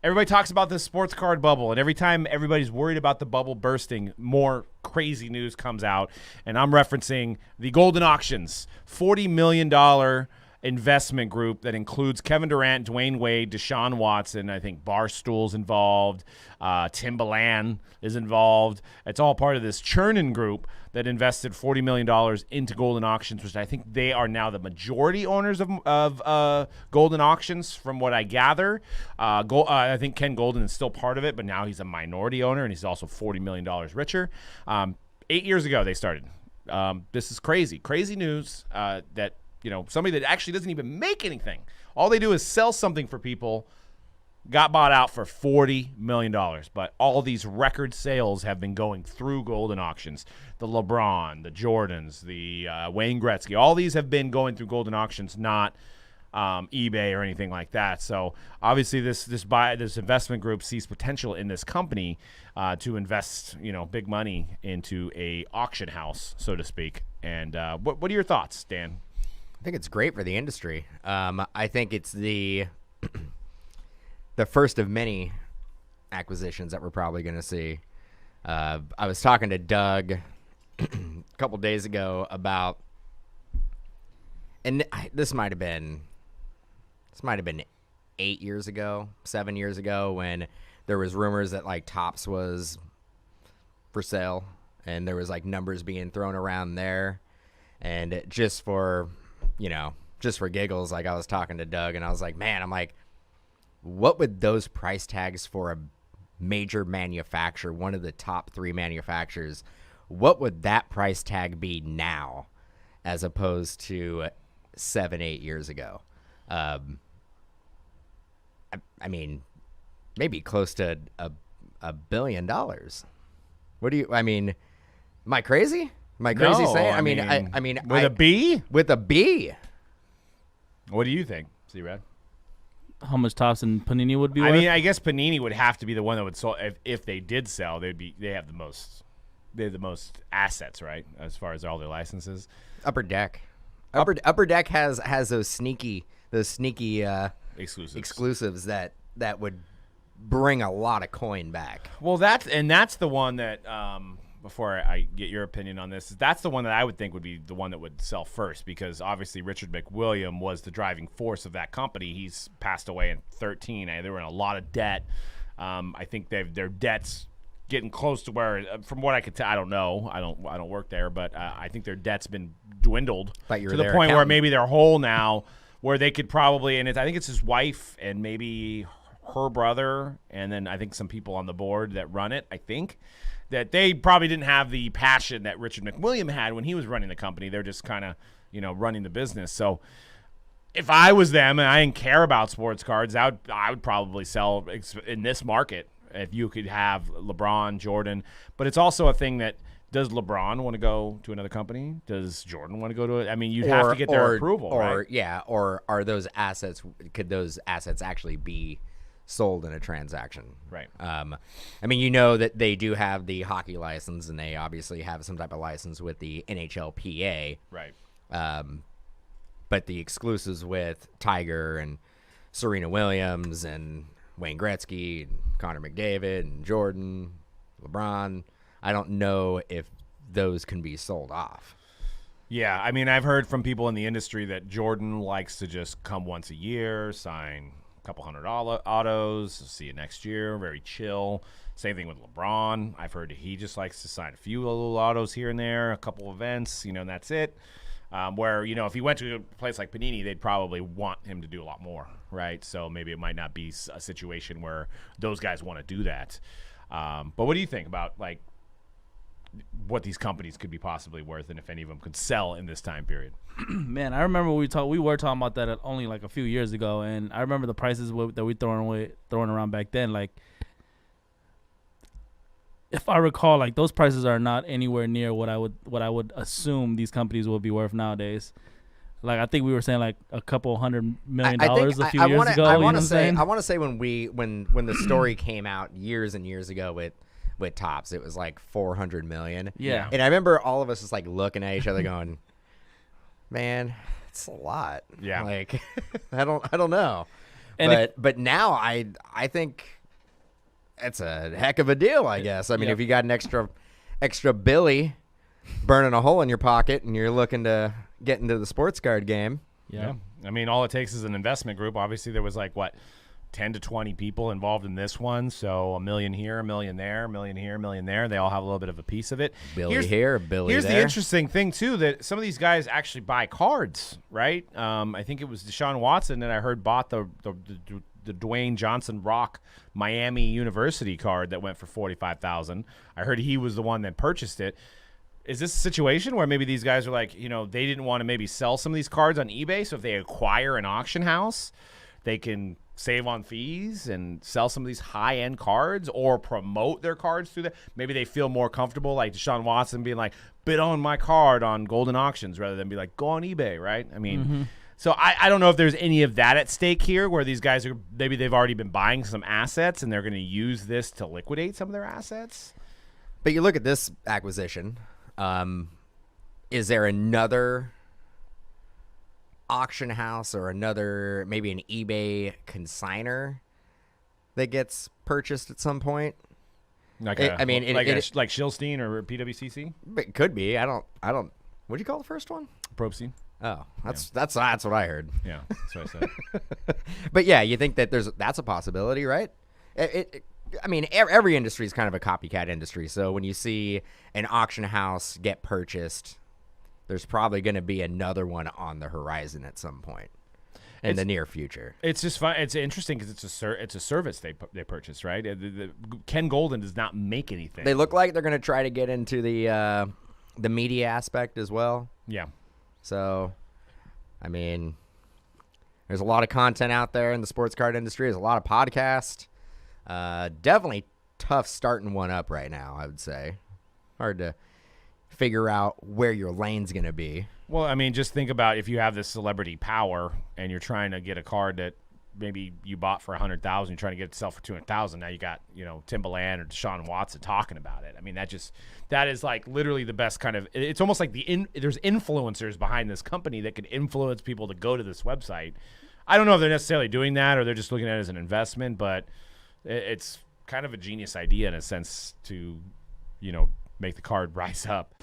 everybody talks about this sports card bubble, and every time everybody's worried about the bubble bursting, more crazy news comes out. And I'm referencing the Goldin Auctions, $40 million investment group that includes Kevin Durant, Dwayne Wade, Deshaun Watson. I think Barstool's involved. Timbaland is involved. It's all part of this Chernin group that invested $40 million into Goldin Auctions, which I think they are now the majority owners of Goldin Auctions, from what I gather. I think Ken Goldin is still part of it, but now he's a minority owner, and he's also $40 million richer. 8 years ago they started. This is crazy news that somebody that actually doesn't even make anything. All they do is sell something for people, got bought out for $40 million. But all these record sales have been going through Goldin Auctions. The LeBron, the Jordans, the Wayne Gretzky, all these have been going through Goldin Auctions, not eBay or anything like that. So obviously this investment group sees potential in this company to invest big money into a auction house, so to speak. And what are your thoughts, Dan? I think it's great for the industry. I think it's the first of many acquisitions that we're probably going to see. I was talking to Doug a couple days ago about, and this might have been 8 years ago, 7 years ago, when there was rumors that like Topps was for sale, and there was like numbers being thrown around there, and just for giggles, like I was talking to Doug, and I was like, man, I'm like, what would those price tags for a major manufacturer, one of the top 3 manufacturers, what would that price tag be now as opposed to 7-8 years ago? I mean, maybe close to $1 billion. Am I crazy? Am I crazy saying? I mean, with a B? With a B. What do you think, C-Rad? How much Topps and Panini would be worth? I mean, I guess Panini would have to be the one that would sell. If they did sell, they have the most assets, right? As far as all their licenses. Upper Deck. Upper Deck has those sneaky exclusives that would bring a lot of coin back. Well, that's the one that before I get your opinion on this, that's the one that I would think would be the one that would sell first, because obviously Richard McWilliam was the driving force of that company. He's passed away in 2013. They were in a lot of debt. I think their debt's getting close to where, from what I could tell, I don't know. I don't work there, but I think their debt's been dwindled to the point where maybe they're whole now, where they could probably, and I think it's his wife and maybe her brother, and then I think some people on the board that run it, I think, that they probably didn't have the passion that Richard McWilliam had when he was running the company. They're just kind of, running the business. So if I was them and I didn't care about sports cards, I would probably sell in this market if you could have LeBron, Jordan. But it's also a thing that, does LeBron want to go to another company? Does Jordan want to go to it? I mean, you'd have to get their approval, right? Yeah, or are those assets, could those assets actually be sold in a transaction? Right. I mean, that they do have the hockey license, and they obviously have some type of license with the NHLPA. Right. But the exclusives with Tiger and Serena Williams and Wayne Gretzky and Connor McDavid and Jordan, LeBron, I don't know if those can be sold off. Yeah, I mean, I've heard from people in the industry that Jordan likes to just come once a year, sign a couple $100 autos, see you next year, very chill. Same thing with LeBron. I've heard he just likes to sign a few little autos here and there, a couple events, and that's it. Where, if he went to a place like Panini, they'd probably want him to do a lot more, right? So maybe it might not be a situation where those guys want to do that. But what do you think about, like, what these companies could be possibly worth, and if any of them could sell in this time period? Man, I remember we were talking about that only like a few years ago, and I remember the prices that we throwing around back then. Like, if I recall, like, those prices are not anywhere near what I would assume these companies will be worth nowadays. Like, I think we were saying like a couple $100 million a few years ago. I want to say when the story came out years and years ago with Topps, it was like $400 million. Yeah. And I remember all of us just like looking at each other going, man, it's a lot. Yeah. Like, I don't know. But now I think it's a heck of a deal, I guess. I mean, if you got an extra Billy burning a hole in your pocket and you're looking to get into the sports card game. Yeah. I mean, all it takes is an investment group. Obviously, there was 10 to 20 people involved in this one. So $1 million here, $1 million there, $1 million here, $1 million there. They all have a little bit of a piece of it. Billy here, Billy Here's there. the interesting thing, too, that some of these guys actually buy cards, right? I think it was Deshaun Watson that I heard bought the Dwayne Johnson Rock Miami University card that went for $45,000. I heard he was the one that purchased it. Is this a situation where maybe these guys are like, they didn't want to maybe sell some of these cards on eBay, so if they acquire an auction house, they can save on fees and sell some of these high-end cards or promote their cards through that? Maybe they feel more comfortable, like Deshaun Watson being like, bid on my card on Goldin Auctions rather than be like, go on eBay, right? I mean, so I don't know if there's any of that at stake here where these guys are, maybe they've already been buying some assets and they're going to use this to liquidate some of their assets. But you look at this acquisition. Is there another auction house or another, maybe an eBay consigner that gets purchased at some point? Like Schilstein or PWCC? It could be. I don't. What do you call the first one? Probstein. Oh, that's what I heard. Yeah, that's what I said. But yeah, you think that that's a possibility, right? I mean, every industry is kind of a copycat industry. So when you see an auction house get purchased, there's probably going to be another one on the horizon at some point in the near future. It's just fun. It's interesting because it's a service they purchase, right? Ken Goldin does not make anything. They look like they're going to try to get into the media aspect as well. Yeah. So, I mean, there's a lot of content out there in the sports card industry. There's a lot of podcasts. Definitely tough starting one up right now, I would say. Hard to figure out where your lane's going to be. Well, I mean, just think about if you have this celebrity power and you're trying to get a card that maybe you bought for $100,000, you're trying to get it to sell for $200,000. Now you got, Timbaland or Deshaun Watson talking about it. I mean, that is like literally the best kind of, it's almost like there's influencers behind this company that could influence people to go to this website. I don't know if they're necessarily doing that or they're just looking at it as an investment, but it's kind of a genius idea in a sense to, make the card rise up.